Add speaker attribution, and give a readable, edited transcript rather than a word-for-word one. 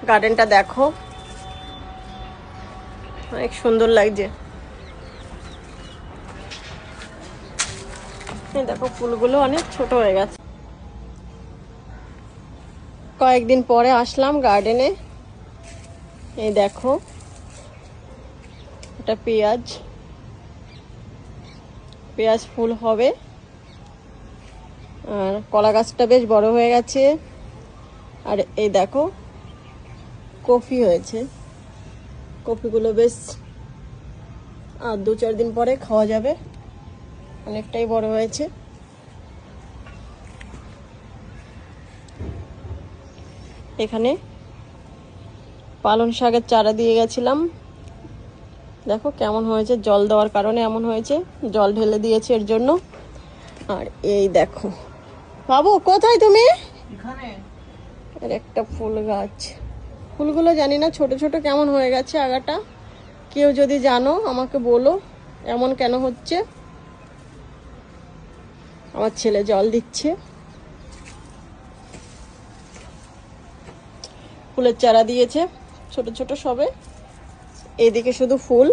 Speaker 1: গার্ডেনটা দেখো, অনেক সুন্দর লাগছে। এই দেখো ফুলগুলো অনেক ছোট হয়ে গেছে। কয়েকদিন পরে আসলাম গার্ডেনে। এই দেখো, এটা পেঁয়াজ ফুল হবে। আর কলা গাছটা বেশ বড় হয়ে গেছে। আর এই দেখো কফি হয়েছে। কফিগুলো বেশ 2-4 দিন পরে খাওয়া যাবে, অনেকটাই বড় হয়েছে। এখানে পালং শাকের চারা দিয়ে গেছিলাম, দেখো কেমন হয়েছে। জল দেওয়ার কারণে এমন হয়েছে, জল ঢেলে দিয়েছে এর জন্য। আর এই দেখো, বাবু কোথায় তুমি? আর একটা ফুল গাছ, ফুলগুলো জানি না ছোট ছোট কেমন হয়ে গেছে আগাটা। কেউ যদি জানো আমাকে বলো এমন কেন হচ্ছে। আমার ছেলে জল দিচ্ছে। ফুলের চারা দিয়েছে ছোট ছোট সবে, এইদিকে শুধু ফুল।